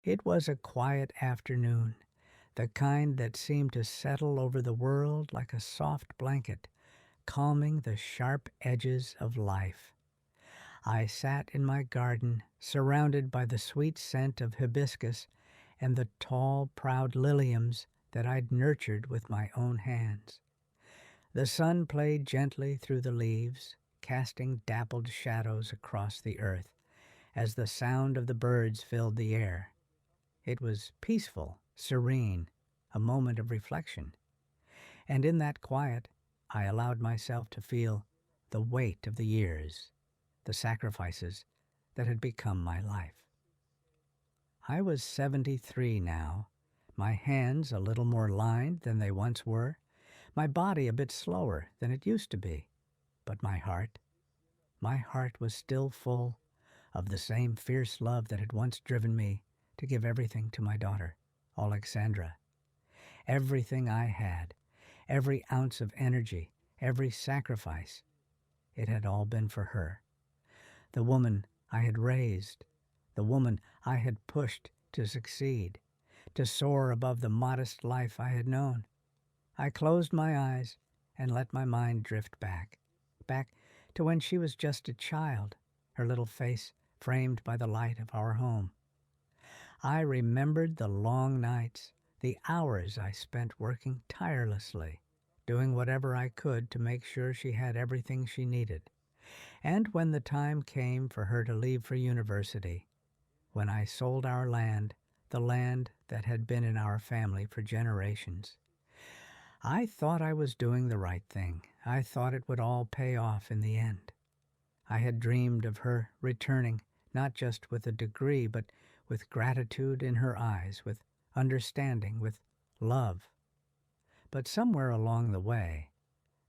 It was a quiet afternoon, the kind that seemed to settle over the world like a soft blanket, calming the sharp edges of life. I sat in my garden, surrounded by the sweet scent of hibiscus and the tall, proud liliums that I'd nurtured with my own hands. The sun played gently through the leaves, casting dappled shadows across the earth as the sound of the birds filled the air. It was peaceful, serene, a moment of reflection. And in that quiet, I allowed myself to feel the weight of the years, the sacrifices that had become my life. I was 73 now, my hands a little more lined than they once were, my body a bit slower than it used to be, but my heart was still full of the same fierce love that had once driven me to give everything to my daughter, Alexandra. Everything I had, every ounce of energy, every sacrifice, it had all been for her. The woman I had raised, the woman I had pushed to succeed, to soar above the modest life I had known. I closed my eyes and let my mind drift back to when she was just a child, her little face framed by the light of our home. I remembered the long nights, the hours I spent working tirelessly, doing whatever I could to make sure she had everything she needed. And when the time came for her to leave for university, when I sold our land, the land that had been in our family for generations, I thought I was doing the right thing. I thought it would all pay off in the end. I had dreamed of her returning, not just with a degree, but with gratitude in her eyes, with understanding, with love. But somewhere along the way,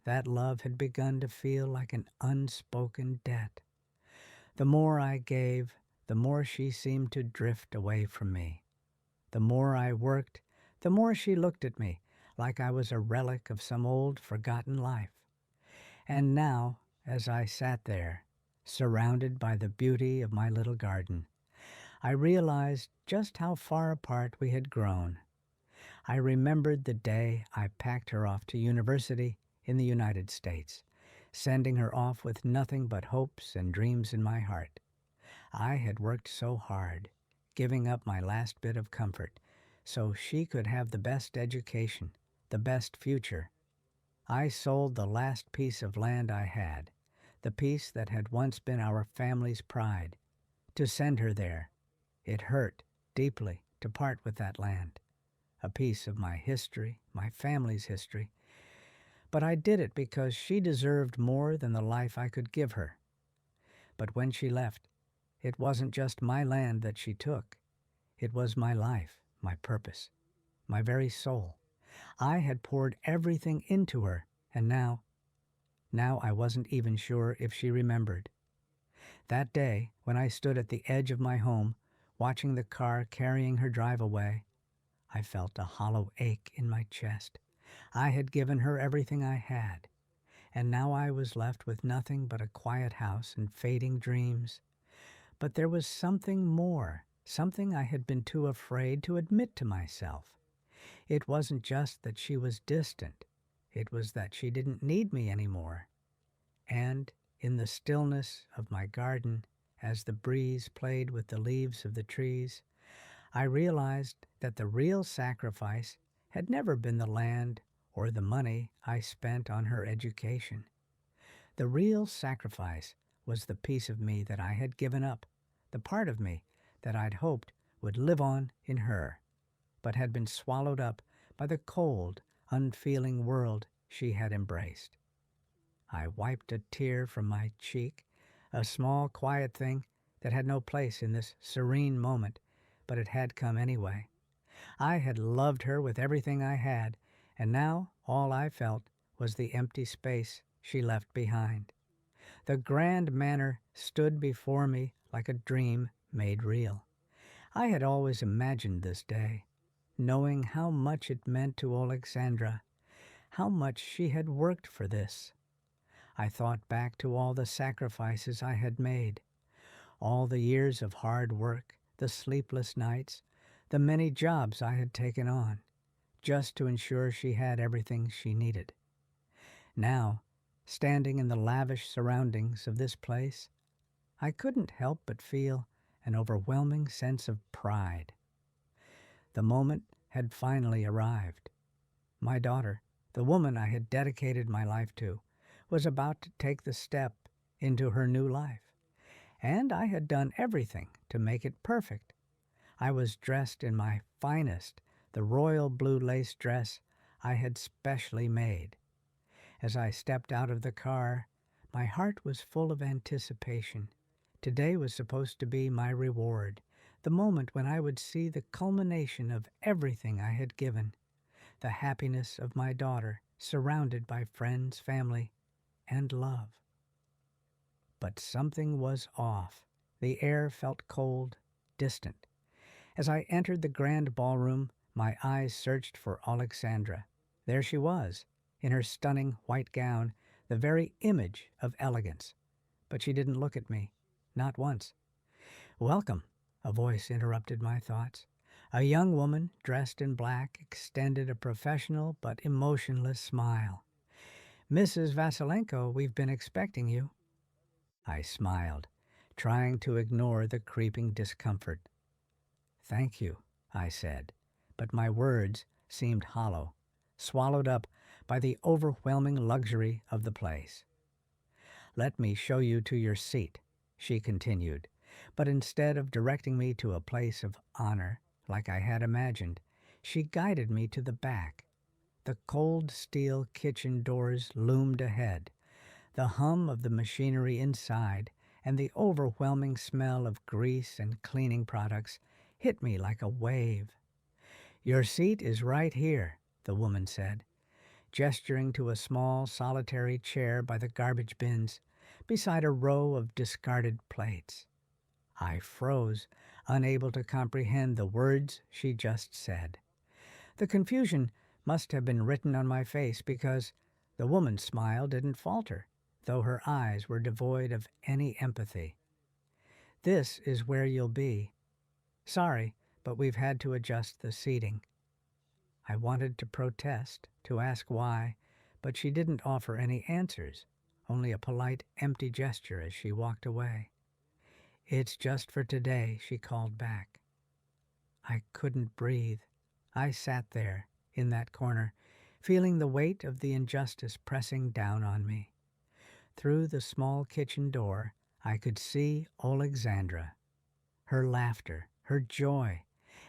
that love had begun to feel like an unspoken debt. The more I gave, the more she seemed to drift away from me. The more I worked, the more she looked at me like I was a relic of some old forgotten life. And now, as I sat there, surrounded by the beauty of my little garden, I realized just how far apart we had grown. I remembered the day I packed her off to university in the United States, sending her off with nothing but hopes and dreams in my heart. I had worked so hard, giving up my last bit of comfort, so she could have the best education, the best future. I sold the last piece of land I had, the piece that had once been our family's pride, to send her there. It hurt deeply to part with that land, a piece of my history, my family's history. But I did it because she deserved more than the life I could give her. But when she left, it wasn't just my land that she took. It was my life, my purpose, my very soul. I had poured everything into her, and now I wasn't even sure if she remembered. That day, when I stood at the edge of my home, watching the car carrying her drive away, I felt a hollow ache in my chest. I had given her everything I had, and now I was left with nothing but a quiet house and fading dreams. But there was something more, something I had been too afraid to admit to myself. It wasn't just that she was distant. It was that she didn't need me anymore. And in the stillness of my garden, as the breeze played with the leaves of the trees, I realized that the real sacrifice had never been the land or the money I spent on her education. The real sacrifice was the piece of me that I had given up, the part of me that I'd hoped would live on in her, but had been swallowed up by the cold, unfeeling world she had embraced. I wiped a tear from my cheek, a small, quiet thing that had no place in this serene moment, but it had come anyway. I had loved her with everything I had, and now all I felt was the empty space she left behind. The grand manor stood before me like a dream made real. I had always imagined this day, knowing how much it meant to Alexandra, how much she had worked for this. I thought back to all the sacrifices I had made, all the years of hard work, the sleepless nights, the many jobs I had taken on, just to ensure she had everything she needed. Now, standing in the lavish surroundings of this place, I couldn't help but feel an overwhelming sense of pride. The moment had finally arrived. My daughter, the woman I had dedicated my life to, was about to take the step into her new life, and I had done everything to make it perfect. I was dressed in my finest, the royal blue lace dress I had specially made. As I stepped out of the car, my heart was full of anticipation. Today was supposed to be my reward, the moment when I would see the culmination of everything I had given, the happiness of my daughter surrounded by friends, family, and love. But something was off. The air felt cold, distant. As I entered the grand ballroom, my eyes searched for Alexandra. There she was, in her stunning white gown, the very image of elegance. But she didn't look at me, not once. "Welcome," a voice interrupted my thoughts. A young woman, dressed in black, extended a professional but emotionless smile. "Mrs. Vasilenko, we've been expecting you." I smiled, trying to ignore the creeping discomfort. "Thank you," I said, but my words seemed hollow, swallowed up by the overwhelming luxury of the place. "Let me show you to your seat," she continued, but instead of directing me to a place of honor, like I had imagined, she guided me to the back. The cold steel kitchen doors loomed ahead. The hum of the machinery inside and the overwhelming smell of grease and cleaning products hit me like a wave. "Your seat is right here," the woman said, gesturing to a small solitary chair by the garbage bins, beside a row of discarded plates. I froze, unable to comprehend the words she just said. The confusion must have been written on my face because the woman's smile didn't falter, though her eyes were devoid of any empathy. "This is where you'll be. Sorry, but we've had to adjust the seating." I wanted to protest, to ask why, but she didn't offer any answers, only a polite, empty gesture as she walked away. "It's just for today," she called back. I couldn't breathe. I sat there, in that corner, feeling the weight of the injustice pressing down on me. Through the small kitchen door, I could see Alexandra. Her laughter, her joy,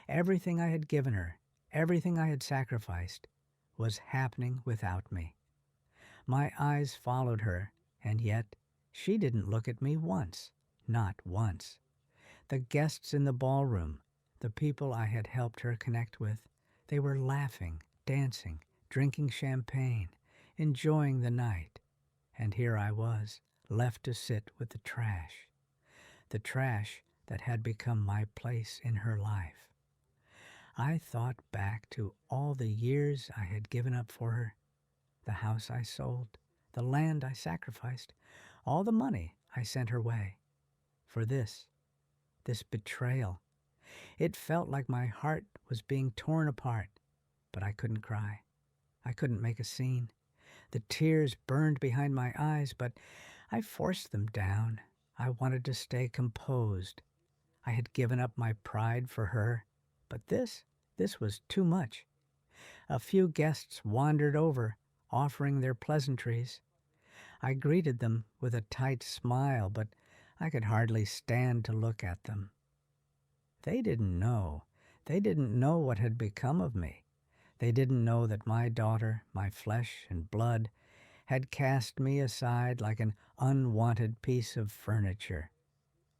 everything I had given her, everything I had sacrificed, was happening without me. My eyes followed her, and yet she didn't look at me once, not once. The guests in the ballroom, the people I had helped her connect with, they were laughing, dancing, drinking champagne, enjoying the night. And here I was, left to sit with the trash that had become my place in her life. I thought back to all the years I had given up for her, the house I sold, the land I sacrificed, all the money I sent her way. For this betrayal. It felt like my heart was being torn apart, but I couldn't cry. I couldn't make a scene. The tears burned behind my eyes, but I forced them down. I wanted to stay composed. I had given up my pride for her, but this was too much. A few guests wandered over, offering their pleasantries. I greeted them with a tight smile, but I could hardly stand to look at them. They didn't know. They didn't know what had become of me. They didn't know that my daughter, my flesh and blood, had cast me aside like an unwanted piece of furniture.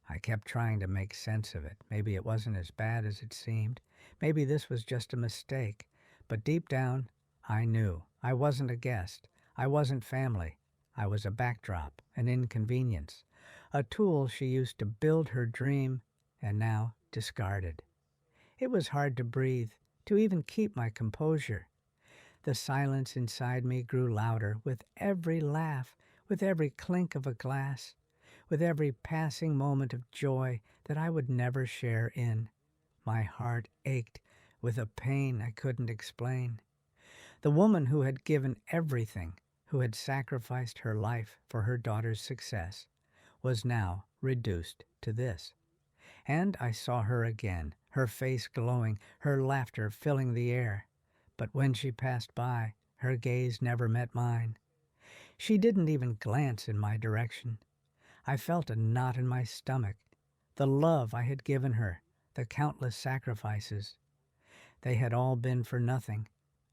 I kept trying to make sense of it. Maybe it wasn't as bad as it seemed. Maybe this was just a mistake. But deep down, I knew. I wasn't a guest. I wasn't family. I was a backdrop, an inconvenience, a tool she used to build her dream and now discarded. It was hard to breathe, to even keep my composure. The silence inside me grew louder with every laugh, with every clink of a glass, with every passing moment of joy that I would never share in. My heart ached with a pain I couldn't explain. The woman who had given everything, who had sacrificed her life for her daughter's success, was now reduced to this. And I saw her again, her face glowing, her laughter filling the air. But when she passed by, her gaze never met mine. She didn't even glance in my direction. I felt a knot in my stomach. The love I had given her, the countless sacrifices, they had all been for nothing.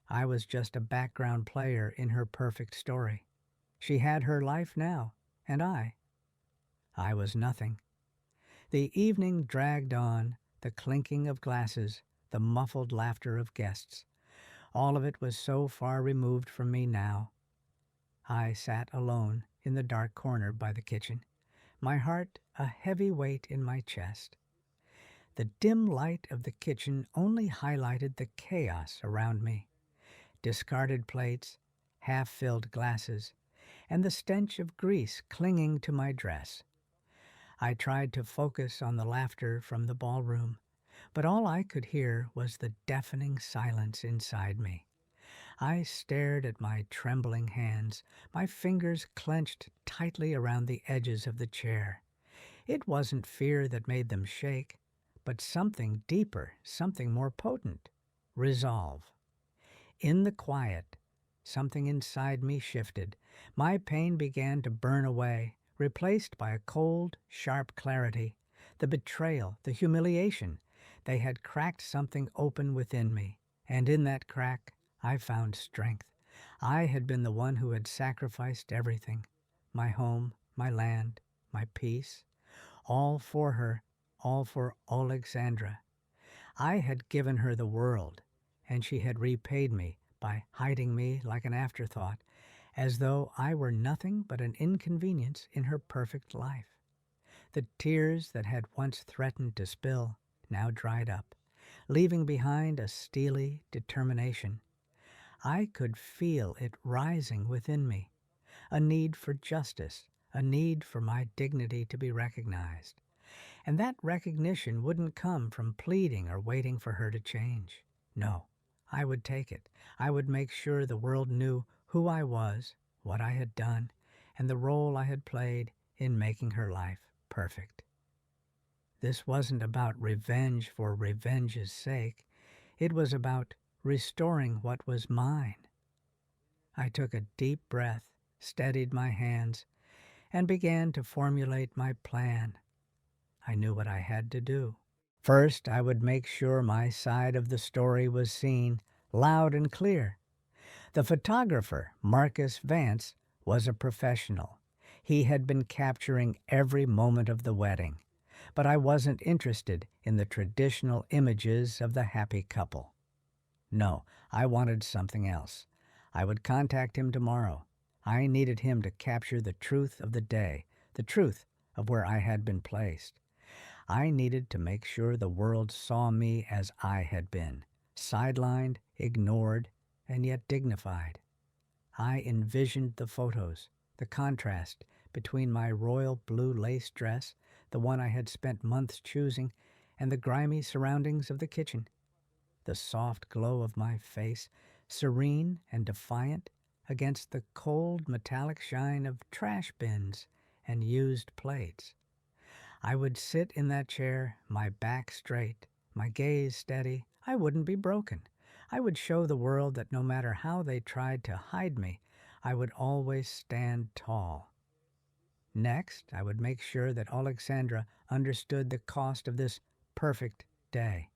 I was just a background player in her perfect story. She had her life now, and I was nothing. The evening dragged on, the clinking of glasses, the muffled laughter of guests. All of it was so far removed from me now. I sat alone in the dark corner by the kitchen, my heart a heavy weight in my chest. The dim light of the kitchen only highlighted the chaos around me. Discarded plates, half-filled glasses, and the stench of grease clinging to my dress. I tried to focus on the laughter from the ballroom, but all I could hear was the deafening silence inside me. I stared at my trembling hands, my fingers clenched tightly around the edges of the chair. It wasn't fear that made them shake, but something deeper, something more potent. Resolve. In the quiet, something inside me shifted. My pain began to burn away, replaced by a cold, sharp clarity. The betrayal, the humiliation, they had cracked something open within me, and in that crack I found strength. I had been the one who had sacrificed everything, my home, my land, my peace, all for her, all for Alexandra. I had given her the world, and she had repaid me by hiding me like an afterthought, as though I were nothing but an inconvenience in her perfect life. The tears that had once threatened to spill now dried up, leaving behind a steely determination. I could feel it rising within me, a need for justice, a need for my dignity to be recognized. And that recognition wouldn't come from pleading or waiting for her to change. No, I would take it. I would make sure the world knew who I was, what I had done, and the role I had played in making her life perfect. This wasn't about revenge for revenge's sake. It was about restoring what was mine. I took a deep breath, steadied my hands, and began to formulate my plan. I knew what I had to do. First, I would make sure my side of the story was seen, loud and clear. The photographer, Marcus Vance, was a professional. He had been capturing every moment of the wedding, but I wasn't interested in the traditional images of the happy couple. No, I wanted something else. I would contact him tomorrow. I needed him to capture the truth of the day, the truth of where I had been placed. I needed to make sure the world saw me as I had been, sidelined, ignored, and yet dignified. I envisioned the photos, the contrast between my royal blue lace dress, the one I had spent months choosing, and the grimy surroundings of the kitchen. The soft glow of my face, serene and defiant, against the cold metallic shine of trash bins and used plates. I would sit in that chair, my back straight, my gaze steady. I wouldn't be broken. I would show the world that no matter how they tried to hide me, I would always stand tall. Next, I would make sure that Alexandra understood the cost of this perfect day.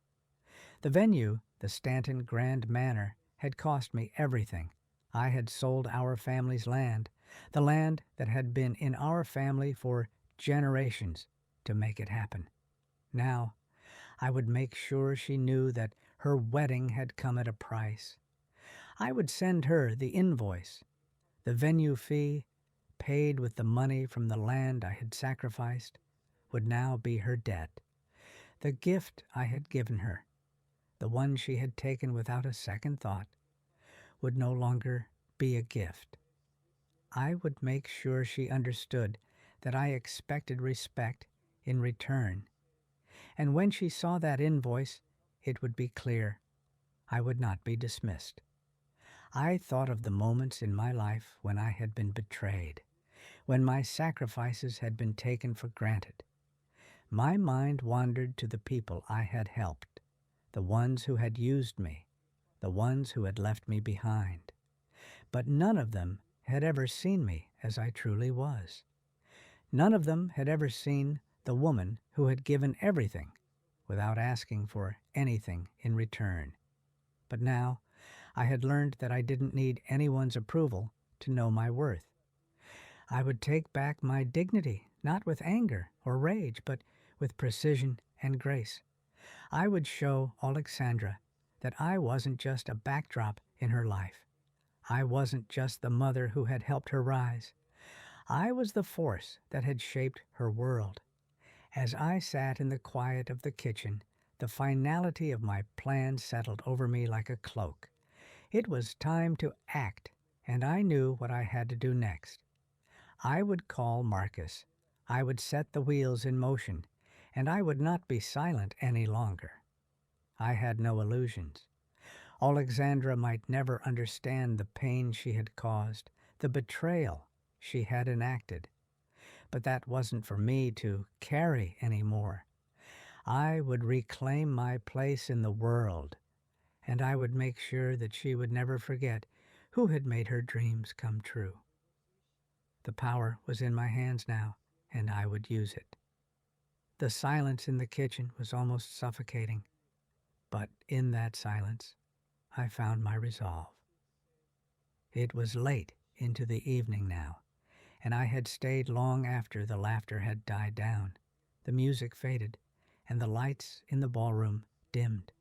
The venue, the Stanton Grand Manor, had cost me everything. I had sold our family's land, the land that had been in our family for generations, to make it happen. Now, I would make sure she knew that her wedding had come at a price. I would send her the invoice, the venue fee, paid with the money from the land I had sacrificed, would now be her debt. The gift I had given her, the one she had taken without a second thought, would no longer be a gift. I would make sure she understood that I expected respect in return. And when she saw that invoice, it would be clear. I would not be dismissed. I thought of the moments in my life when I had been betrayed, when my sacrifices had been taken for granted. My mind wandered to the people I had helped, the ones who had used me, the ones who had left me behind. But none of them had ever seen me as I truly was. None of them had ever seen the woman who had given everything without asking for anything in return. But now I had learned that I didn't need anyone's approval to know my worth. I would take back my dignity, not with anger or rage, but with precision and grace. I would show Alexandra that I wasn't just a backdrop in her life. I wasn't just the mother who had helped her rise. I was the force that had shaped her world. As I sat in the quiet of the kitchen, the finality of my plan settled over me like a cloak. It was time to act, and I knew what I had to do next. I would call Marcus. I would set the wheels in motion, and I would not be silent any longer. I had no illusions. Alexandra might never understand the pain she had caused, the betrayal she had enacted. But that wasn't for me to carry anymore. I would reclaim my place in the world, and I would make sure that she would never forget who had made her dreams come true. The power was in my hands now, and I would use it. The silence in the kitchen was almost suffocating, but in that silence, I found my resolve. It was late into the evening now, and I had stayed long after the laughter had died down. The music faded, and the lights in the ballroom dimmed.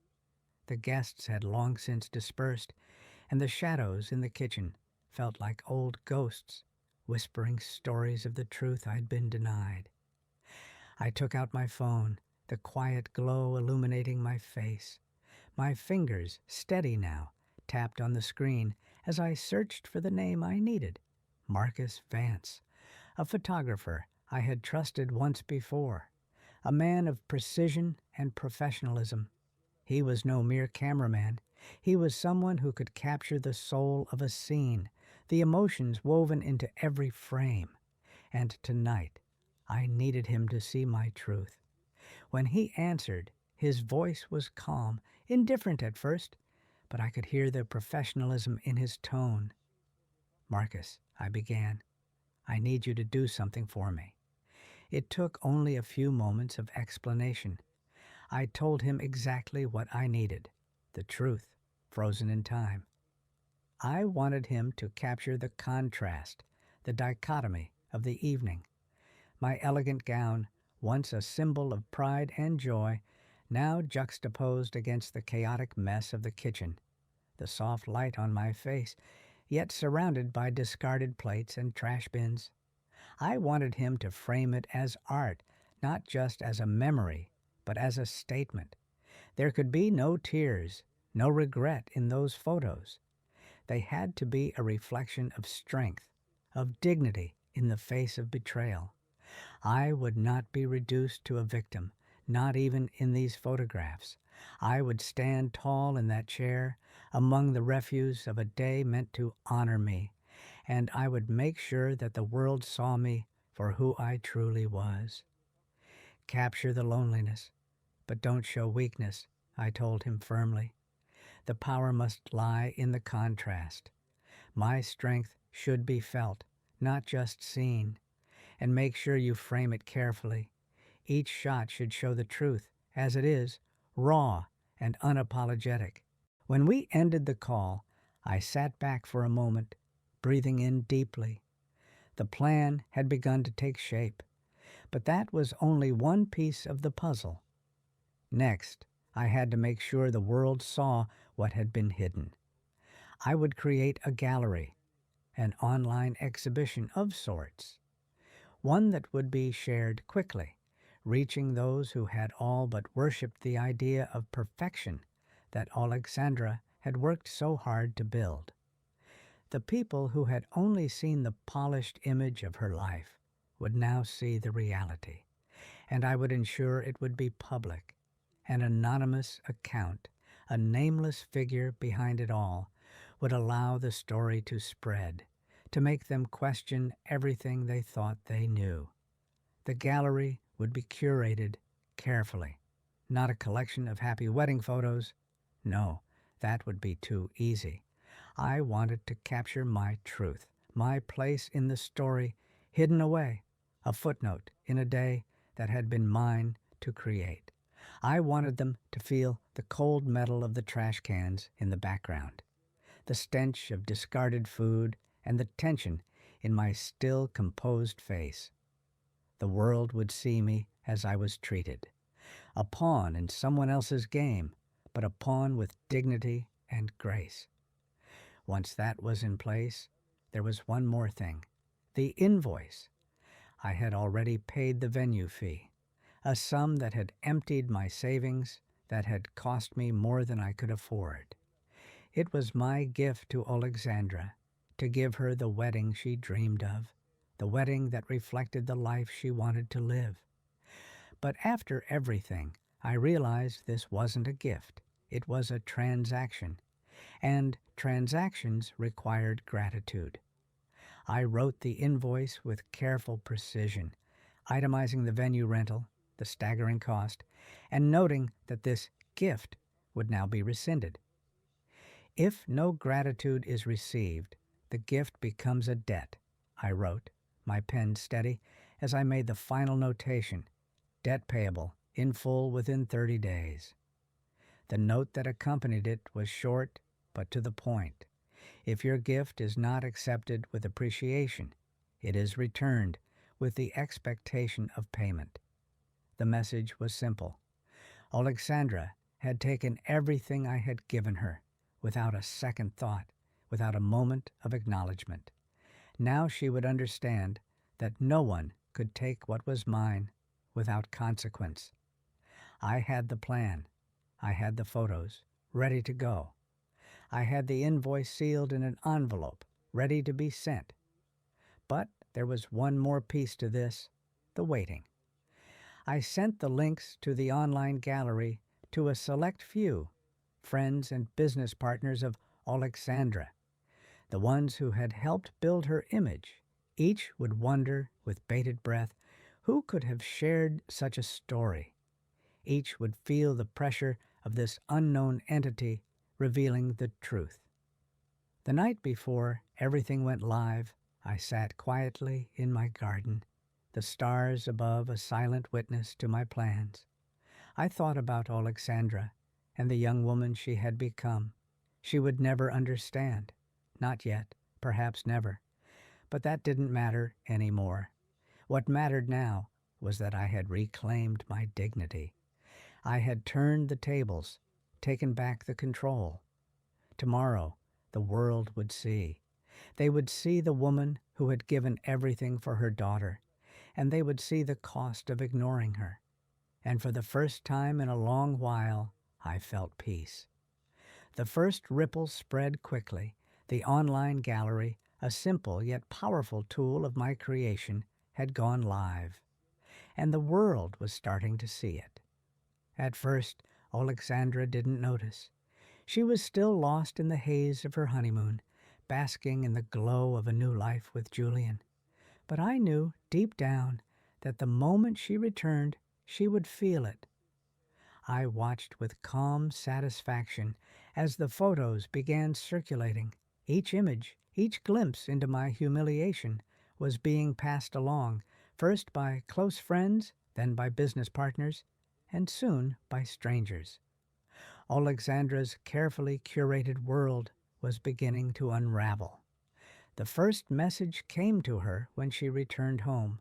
The guests had long since dispersed, and the shadows in the kitchen felt like old ghosts, whispering stories of the truth I'd been denied. I took out my phone, the quiet glow illuminating my face. My fingers, steady now, tapped on the screen as I searched for the name I needed. Marcus Vance, a photographer I had trusted once before, a man of precision and professionalism. He was no mere cameraman. He was someone who could capture the soul of a scene, the emotions woven into every frame. And tonight, I needed him to see my truth. When he answered, his voice was calm, indifferent at first, but I could hear the professionalism in his tone. "Marcus," I began, "I need you to do something for me." It took only a few moments of explanation. I told him exactly what I needed, the truth, frozen in time. I wanted him to capture the contrast, the dichotomy of the evening. My elegant gown, once a symbol of pride and joy, now juxtaposed against the chaotic mess of the kitchen, the soft light on my face, yet surrounded by discarded plates and trash bins. I wanted him to frame it as art, not just as a memory, but as a statement. There could be no tears, no regret in those photos. They had to be a reflection of strength, of dignity in the face of betrayal. I would not be reduced to a victim, not even in these photographs. I would stand tall in that chair, among the refuse of a day meant to honor me, and I would make sure that the world saw me for who I truly was. "Capture the loneliness, but don't show weakness," I told him firmly. "The power must lie in the contrast. My strength should be felt, not just seen. And make sure you frame it carefully. Each shot should show the truth, as it is, raw and unapologetic." When we ended the call, I sat back for a moment, breathing in deeply. The plan had begun to take shape, but that was only one piece of the puzzle. Next, I had to make sure the world saw what had been hidden. I would create a gallery, an online exhibition of sorts, one that would be shared quickly, reaching those who had all but worshipped the idea of perfection that Alexandra had worked so hard to build. The people who had only seen the polished image of her life would now see the reality, and I would ensure it would be public. An anonymous account, a nameless figure behind it all, would allow the story to spread, to make them question everything they thought they knew. The gallery would be curated carefully, not a collection of happy wedding photos. No, that would be too easy. I wanted to capture my truth, my place in the story, hidden away, a footnote in a day that had been mine to create. I wanted them to feel the cold metal of the trash cans in the background, the stench of discarded food, and the tension in my still composed face. The world would see me as I was treated, a pawn in someone else's game, but a pawn with dignity and grace. Once that was in place, there was one more thing, the invoice. I had already paid the venue fee, a sum that had emptied my savings, that had cost me more than I could afford. It was my gift to Alexandra, to give her the wedding she dreamed of, the wedding that reflected the life she wanted to live. But after everything, I realized this wasn't a gift. It was a transaction, and transactions required gratitude. I wrote the invoice with careful precision, itemizing the venue rental, the staggering cost, and noting that this gift would now be rescinded. If no gratitude is received, the gift becomes a debt, I wrote, my pen steady, as I made the final notation, debt payable in full within 30 days. The note that accompanied it was short, but to the point. If your gift is not accepted with appreciation, it is returned with the expectation of payment. The message was simple. Alexandra had taken everything I had given her, without a second thought, without a moment of acknowledgement. Now she would understand that no one could take what was mine without consequence. I had the plan. I had the photos, ready to go. I had the invoice sealed in an envelope, ready to be sent. But there was one more piece to this, the waiting. I sent the links to the online gallery to a select few, friends and business partners of Alexandra, the ones who had helped build her image. Each would wonder, with bated breath, who could have shared such a story. Each would feel the pressure of this unknown entity revealing the truth. The night before everything went live, I sat quietly in my garden, the stars above a silent witness to my plans. I thought about Alexandra and the young woman she had become. She would never understand. Not yet, perhaps never. But that didn't matter anymore. What mattered now was that I had reclaimed my dignity. I had turned the tables, taken back the control. Tomorrow, the world would see. They would see the woman who had given everything for her daughter, and they would see the cost of ignoring her. And for the first time in a long while, I felt peace. The first ripple spread quickly. The online gallery, a simple yet powerful tool of my creation, had gone live, and the world was starting to see it. At first, Alexandra didn't notice. She was still lost in the haze of her honeymoon, basking in the glow of a new life with Julian. But I knew, deep down, that the moment she returned, she would feel it. I watched with calm satisfaction as the photos began circulating. Each image, each glimpse into my humiliation was being passed along, first by close friends, then by business partners, and soon by strangers. Alexandra's carefully curated world was beginning to unravel. The first message came to her when she returned home.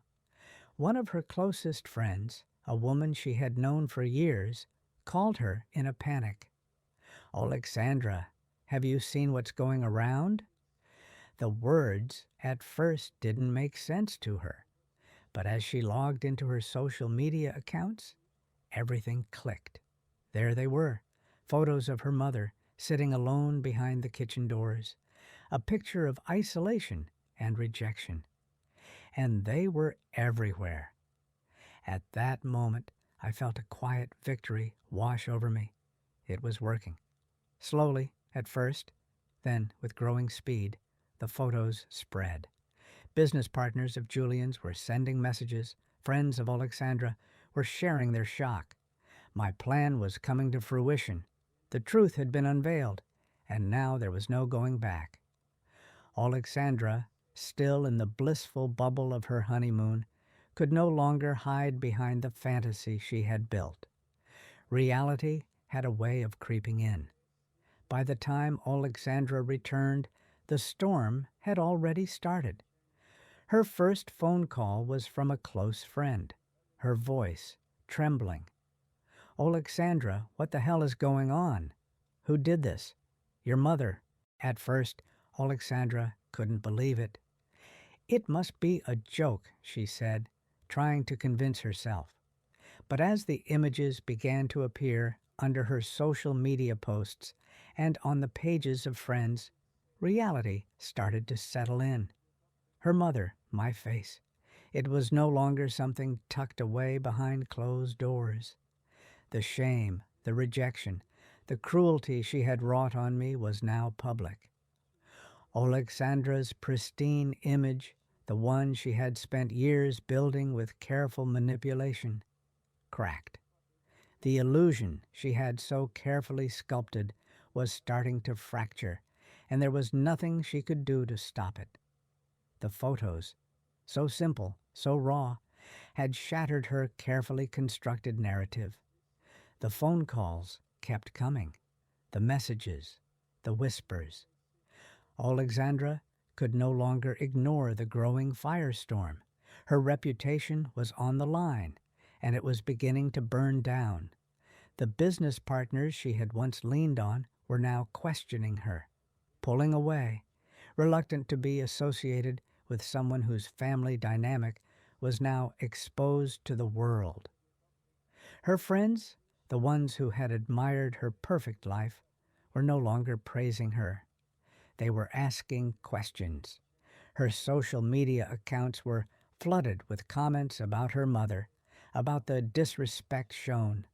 One of her closest friends, a woman she had known for years, called her in a panic. "Alexandra, have you seen what's going around?" The words at first didn't make sense to her, but as she logged into her social media accounts, everything clicked. There they were, photos of her mother sitting alone behind the kitchen doors, a picture of isolation and rejection. And they were everywhere. At that moment, I felt a quiet victory wash over me. It was working. Slowly, at first, then, with growing speed, the photos spread. Business partners of Julian's were sending messages. Friends of Alexandra were sharing their shock. My plan was coming to fruition. The truth had been unveiled, and now there was no going back. Alexandra, still in the blissful bubble of her honeymoon, could no longer hide behind the fantasy she had built. Reality had a way of creeping in. By the time Alexandra returned, the storm had already started. Her first phone call was from a close friend, her voice trembling. "Alexandra, what the hell is going on? Who did this?" "Your mother." At first, Alexandra couldn't believe it. "It must be a joke," she said, trying to convince herself. But as the images began to appear under her social media posts and on the pages of friends, reality started to settle in. Her mother, my face. It was no longer something tucked away behind closed doors. The shame, the rejection, the cruelty she had wrought on me was now public. Alexandra's pristine image, the one she had spent years building with careful manipulation, cracked. The illusion she had so carefully sculpted was starting to fracture, and there was nothing she could do to stop it. The photos, so simple, so raw, had shattered her carefully constructed narrative. The phone calls kept coming, the messages, the whispers. Alexandra could no longer ignore the growing firestorm. Her reputation was on the line, and it was beginning to burn down. The business partners she had once leaned on were now questioning her, pulling away, reluctant to be associated with someone whose family dynamic was now exposed to the world. Her friends, the ones who had admired her perfect life, were no longer praising her. They were asking questions. Her social media accounts were flooded with comments about her mother, about the disrespect shown.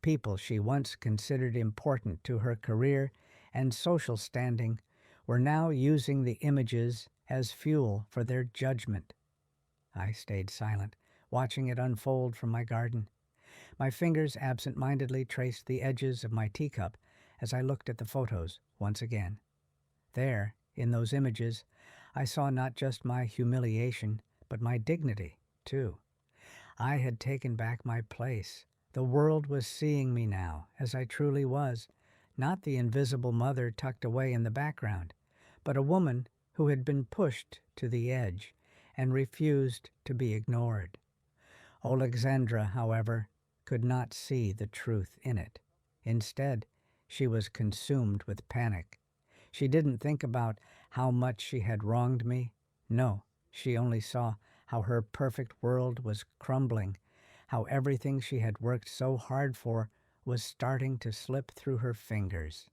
People she once considered important to her career and social standing were now using the images as fuel for their judgment. I stayed silent, watching it unfold from my garden. My fingers absent-mindedly traced the edges of my teacup as I looked at the photos once again. There, in those images, I saw not just my humiliation, but my dignity, too. I had taken back my place. The world was seeing me now, as I truly was, not the invisible mother tucked away in the background, but a woman who had been pushed to the edge and refused to be ignored. Alexandra, however, could not see the truth in it. Instead, she was consumed with panic. She didn't think about how much she had wronged me. No, she only saw how her perfect world was crumbling, how everything she had worked so hard for was starting to slip through her fingers.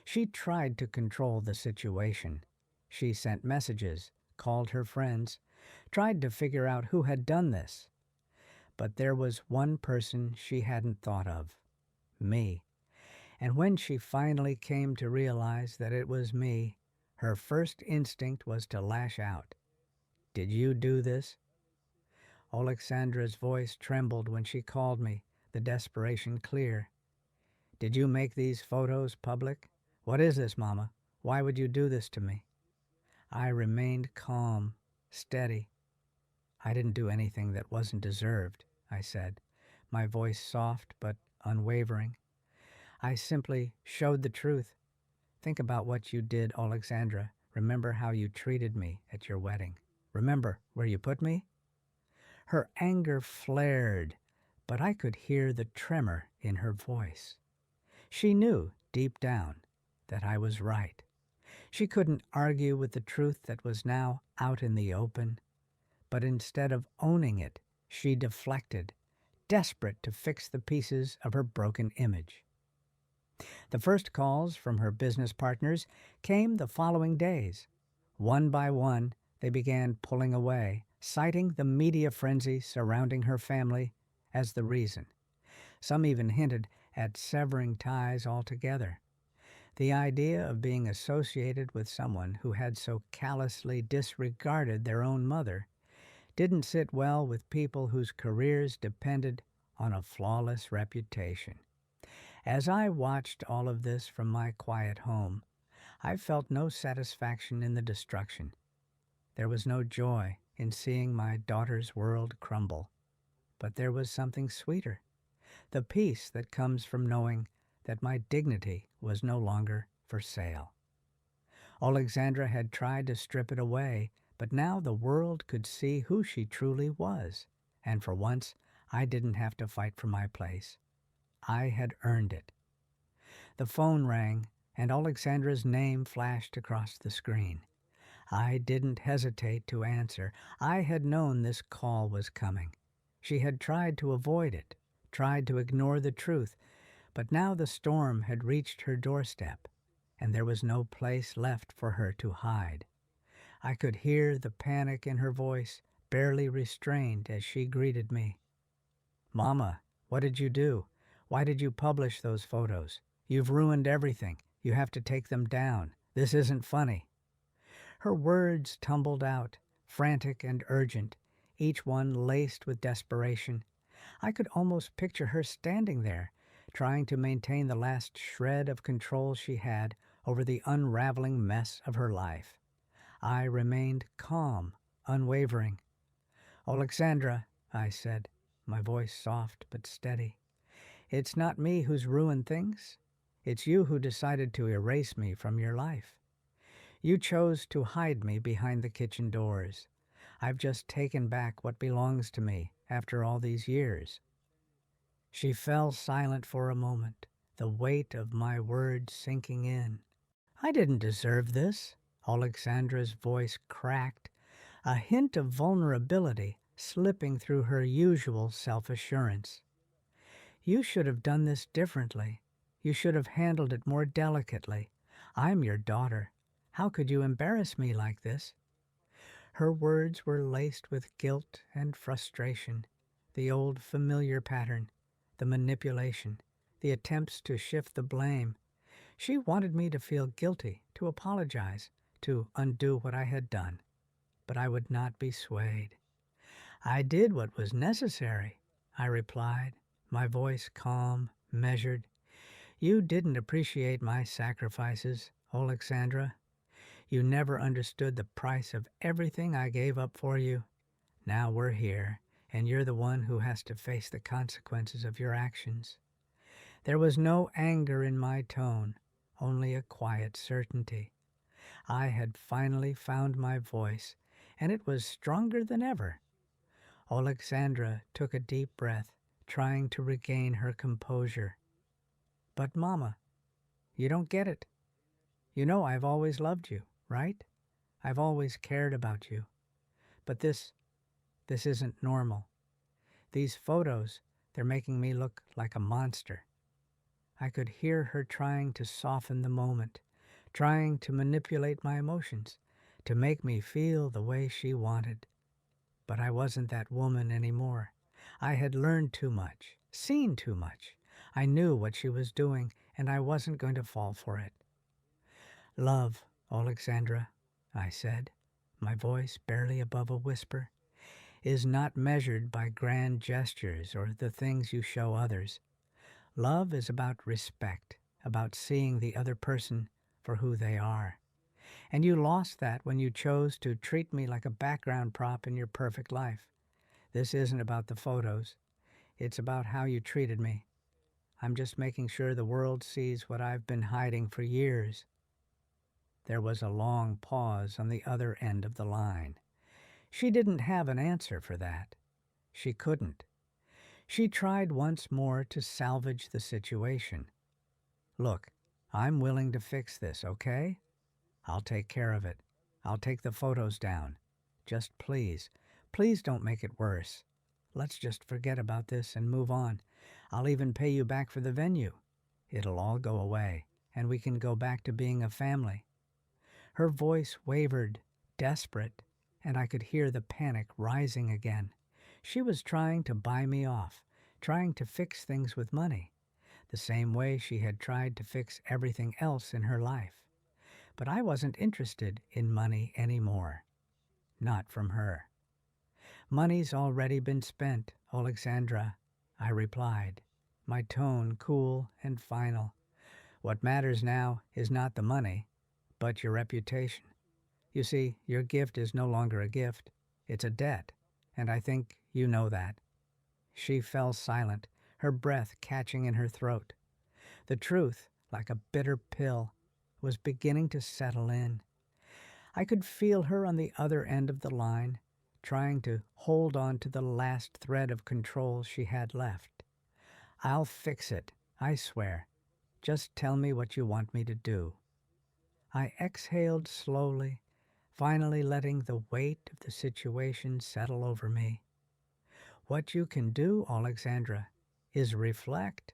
She tried to control the situation. She sent messages, called her friends, tried to figure out who had done this. But there was one person she hadn't thought of: me. And when she finally came to realize that it was me, her first instinct was to lash out. "Did you do this?" Alexandra's voice trembled when she called me, the desperation clear. "Did you make these photos public? What is this, Mama? Why would you do this to me?" I remained calm, steady. "I didn't do anything that wasn't deserved," I said, my voice soft but unwavering. "I simply showed the truth. Think about what you did, Alexandra. Remember how you treated me at your wedding. Remember where you put me?" Her anger flared, but I could hear the tremor in her voice. She knew, deep down, that I was right. She couldn't argue with the truth that was now out in the open. But instead of owning it, she deflected, desperate to fix the pieces of her broken image. The first calls from her business partners came the following days. One by one, they began pulling away, citing the media frenzy surrounding her family as the reason. Some even hinted at severing ties altogether. The idea of being associated with someone who had so callously disregarded their own mother didn't sit well with people whose careers depended on a flawless reputation. As I watched all of this from my quiet home, I felt no satisfaction in the destruction. There was no joy in seeing my daughter's world crumble. But there was something sweeter, the peace that comes from knowing that my dignity was no longer for sale. Alexandra had tried to strip it away, but now the world could see who she truly was, and for once I didn't have to fight for my place. I had earned it. The phone rang, and Alexandra's name flashed across the screen. I didn't hesitate to answer. I had known this call was coming. She had tried to avoid it, tried to ignore the truth, but now the storm had reached her doorstep, and there was no place left for her to hide. I could hear the panic in her voice, barely restrained as she greeted me. "Mama, what did you do? Why did you publish those photos? You've ruined everything. You have to take them down. This isn't funny." Her words tumbled out, frantic and urgent, each one laced with desperation. I could almost picture her standing there, trying to maintain the last shred of control she had over the unraveling mess of her life. I remained calm, unwavering. "Alexandra," I said, my voice soft but steady, "it's not me who's ruined things. It's you who decided to erase me from your life. You chose to hide me behind the kitchen doors. I've just taken back what belongs to me after all these years." She fell silent for a moment, the weight of my words sinking in. "I didn't deserve this." Alexandra's voice cracked, a hint of vulnerability slipping through her usual self-assurance. "You should have done this differently. You should have handled it more delicately. I'm your daughter. How could you embarrass me like this?" Her words were laced with guilt and frustration, the old familiar pattern, the manipulation, the attempts to shift the blame. She wanted me to feel guilty, to apologize, to undo what I had done. But I would not be swayed. "I did what was necessary," I replied, my voice calm, measured. "You didn't appreciate my sacrifices, Alexandra. You never understood the price of everything I gave up for you. Now we're here, and you're the one who has to face the consequences of your actions." There was no anger in my tone, only a quiet certainty. I had finally found my voice, and it was stronger than ever. Alexandra took a deep breath, trying to regain her composure. "But, Mama, you don't get it. You know I've always loved you, right? I've always cared about you. But this isn't normal. These photos, they're making me look like a monster." I could hear her trying to soften the moment, trying to manipulate my emotions, to make me feel the way she wanted. But I wasn't that woman anymore. I had learned too much, seen too much. I knew what she was doing, and I wasn't going to fall for it. "Love, Alexandra," I said, my voice barely above a whisper, "is not measured by grand gestures or the things you show others. Love is about respect, about seeing the other person for who they are. And you lost that when you chose to treat me like a background prop in your perfect life. This isn't about the photos. It's about how you treated me. I'm just making sure the world sees what I've been hiding for years." There was a long pause on the other end of the line. She didn't have an answer for that. She couldn't. She tried once more to salvage the situation. "Look, I'm willing to fix this, okay? I'll take care of it. I'll take the photos down. Just please don't make it worse. Let's just forget about this and move on. I'll even pay you back for the venue. It'll all go away, and we can go back to being a family." Her voice wavered, desperate, and I could hear the panic rising again. She was trying to buy me off, trying to fix things with money, the same way she had tried to fix everything else in her life. But I wasn't interested in money anymore. Not from her. Money's already been spent, Alexandra, I replied, my tone cool and final. What matters now is not the money, but your reputation. You see, your gift is no longer a gift. It's a debt, and I think you know that. She fell silent, her breath catching in her throat. The truth, like a bitter pill, was beginning to settle in. I could feel her on the other end of the line, trying to hold on to the last thread of control she had left. I'll fix it, I swear. Just tell me what you want me to do. I exhaled slowly, finally letting the weight of the situation settle over me. What you can do, Alexandra, is reflect.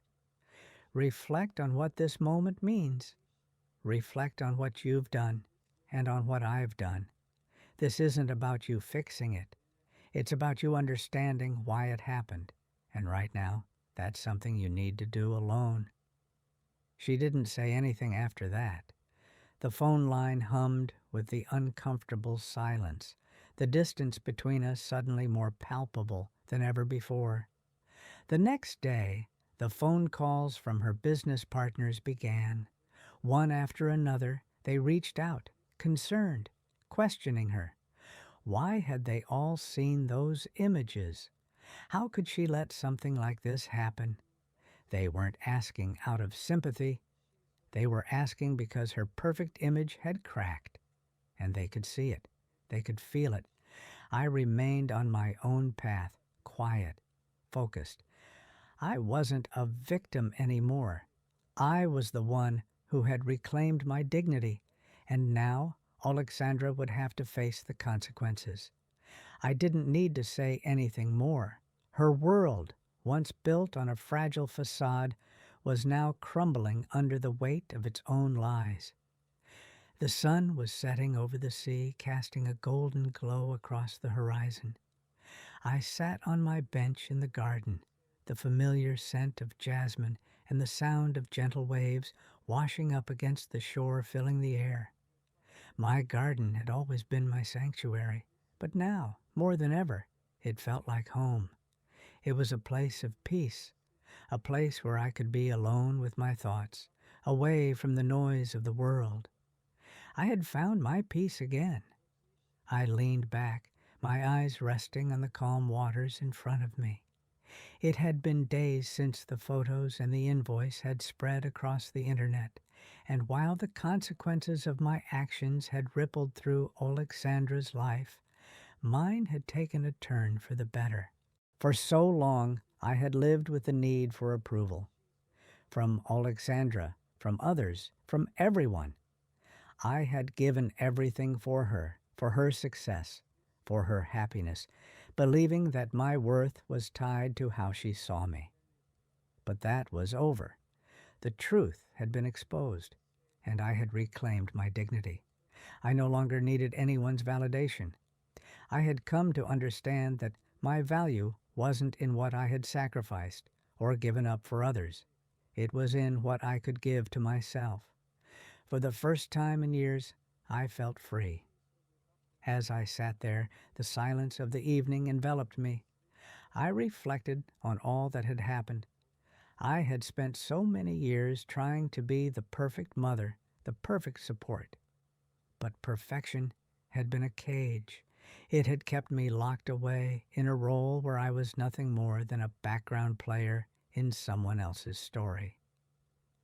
Reflect on what this moment means. Reflect on what you've done and on what I've done. This isn't about you fixing it. It's about you understanding why it happened. And right now, that's something you need to do alone. She didn't say anything after that. The phone line hummed with the uncomfortable silence, the distance between us suddenly more palpable than ever before. The next day, the phone calls from her business partners began. One after another, they reached out, concerned, questioning her. Why had they all seen those images? How could she let something like this happen? They weren't asking out of sympathy. They were asking because her perfect image had cracked. And they could see it. They could feel it. I remained on my own path, quiet, focused. I wasn't a victim anymore. I was the one who had reclaimed my dignity, and now Alexandra would have to face the consequences. I didn't need to say anything more. Her world, once built on a fragile facade, was now crumbling under the weight of its own lies. The sun was setting over the sea, casting a golden glow across the horizon. I sat on my bench in the garden, the familiar scent of jasmine and the sound of gentle waves washing up against the shore filling the air. My garden had always been my sanctuary, but now, more than ever, it felt like home. It was a place of peace, a place where I could be alone with my thoughts, away from the noise of the world. I had found my peace again. I leaned back, my eyes resting on the calm waters in front of me. It had been days since the photos and the invoice had spread across the internet, and while the consequences of my actions had rippled through Alexandra's life, mine had taken a turn for the better. For so long, I had lived with the need for approval. From Alexandra, from others, from everyone. I had given everything for her success, for her happiness, believing that my worth was tied to how she saw me. But that was over. The truth had been exposed, and I had reclaimed my dignity. I no longer needed anyone's validation. I had come to understand that my value wasn't in what I had sacrificed or given up for others. It was in what I could give to myself. For the first time in years, I felt free. As I sat there, the silence of the evening enveloped me. I reflected on all that had happened. I had spent so many years trying to be the perfect mother, the perfect support. But perfection had been a cage. It had kept me locked away in a role where I was nothing more than a background player in someone else's story.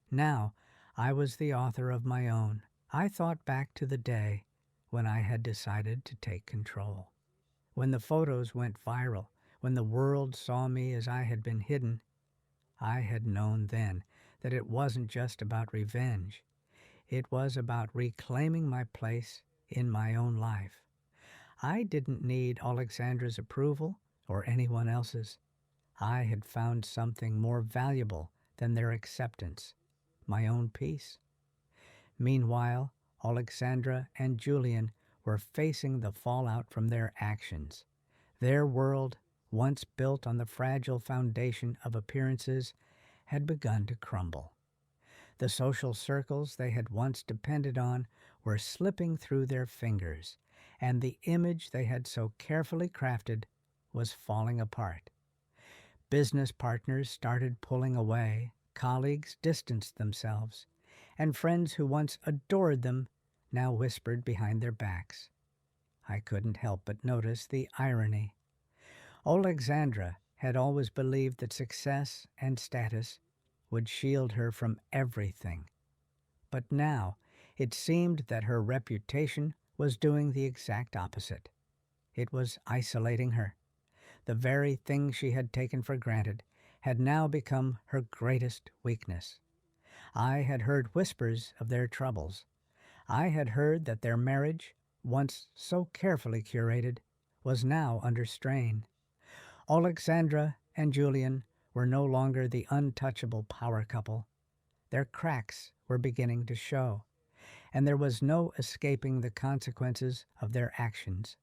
Now, I was the author of my own. I thought back to the day when I had decided to take control. When the photos went viral, when the world saw me as I had been hidden, I had known then that it wasn't just about revenge. It was about reclaiming my place in my own life. I didn't need Alexandra's approval or anyone else's. I had found something more valuable than their acceptance, my own peace. Meanwhile, Alexandra and Julian were facing the fallout from their actions. Their world once built on the fragile foundation of appearances, had begun to crumble. The social circles they had once depended on were slipping through their fingers, and the image they had so carefully crafted was falling apart. Business partners started pulling away, colleagues distanced themselves, and friends who once adored them now whispered behind their backs. I couldn't help but notice the irony. Alexandra had always believed that success and status would shield her from everything. But now it seemed that her reputation was doing the exact opposite. It was isolating her. The very thing she had taken for granted had now become her greatest weakness. I had heard whispers of their troubles. I had heard that their marriage, once so carefully curated, was now under strain. Alexandra and Julian were no longer the untouchable power couple. Their cracks were beginning to show, and there was no escaping the consequences of their actions.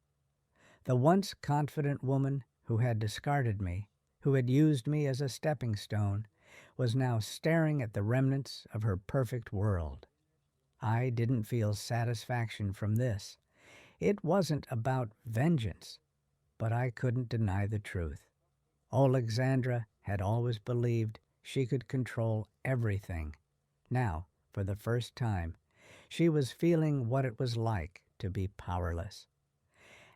The once confident woman who had discarded me, who had used me as a stepping stone, was now staring at the remnants of her perfect world. I didn't feel satisfaction from this. It wasn't about vengeance, but I couldn't deny the truth. Alexandra had always believed she could control everything. Now, for the first time, she was feeling what it was like to be powerless.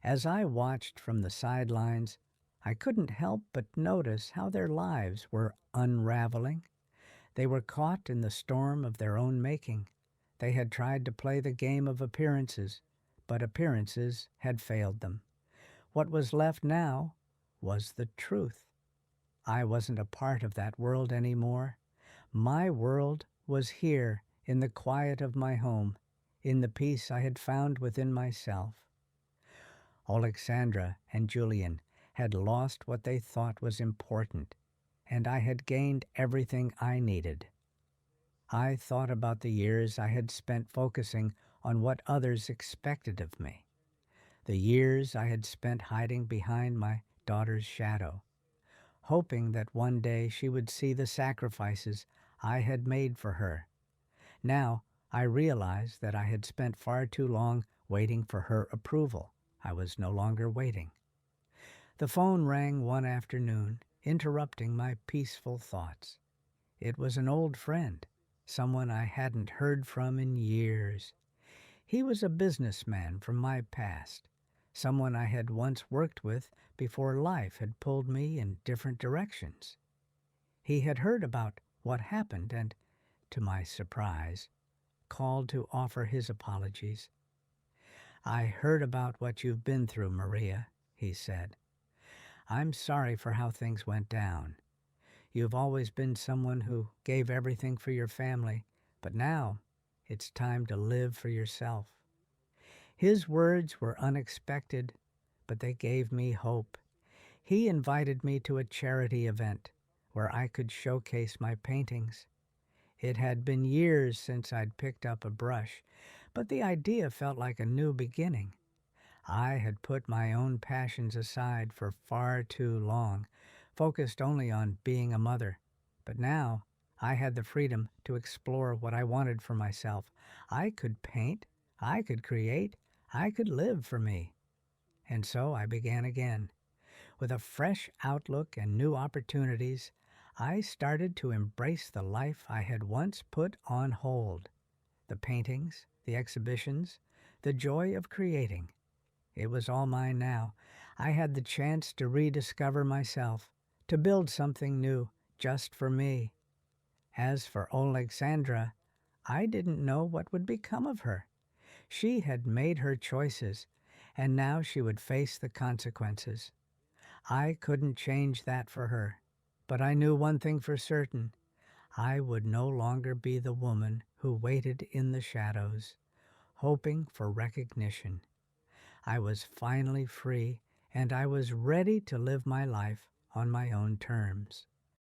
As I watched from the sidelines, I couldn't help but notice how their lives were unraveling. They were caught in the storm of their own making. They had tried to play the game of appearances, but appearances had failed them. What was left now was the truth. I wasn't a part of that world anymore. My world was here in the quiet of my home, in the peace I had found within myself. Alexandra and Julian had lost what they thought was important, and I had gained everything I needed. I thought about the years I had spent focusing on what others expected of me, the years I had spent hiding behind my daughter's shadow, hoping that one day she would see the sacrifices I had made for her. Now I realized that I had spent far too long waiting for her approval. I was no longer waiting. The phone rang one afternoon, interrupting my peaceful thoughts. It was an old friend, someone I hadn't heard from in years. He was a businessman from my past, someone I had once worked with before life had pulled me in different directions. He had heard about what happened and, to my surprise, called to offer his apologies. "I heard about what you've been through, Maria," he said. "I'm sorry for how things went down. You've always been someone who gave everything for your family, but now it's time to live for yourself." His words were unexpected, but they gave me hope. He invited me to a charity event where I could showcase my paintings. It had been years since I'd picked up a brush, but the idea felt like a new beginning. I had put my own passions aside for far too long, focused only on being a mother. But now I had the freedom to explore what I wanted for myself. I could paint, I could create, I could live for me. And so I began again. With a fresh outlook and new opportunities, I started to embrace the life I had once put on hold. The paintings, the exhibitions, the joy of creating. It was all mine now. I had the chance to rediscover myself, to build something new just for me. As for Alexandra, I didn't know what would become of her. She had made her choices, and now she would face the consequences. I couldn't change that for her, but I knew one thing for certain. I would no longer be the woman who waited in the shadows, hoping for recognition. I was finally free, and I was ready to live my life on my own terms.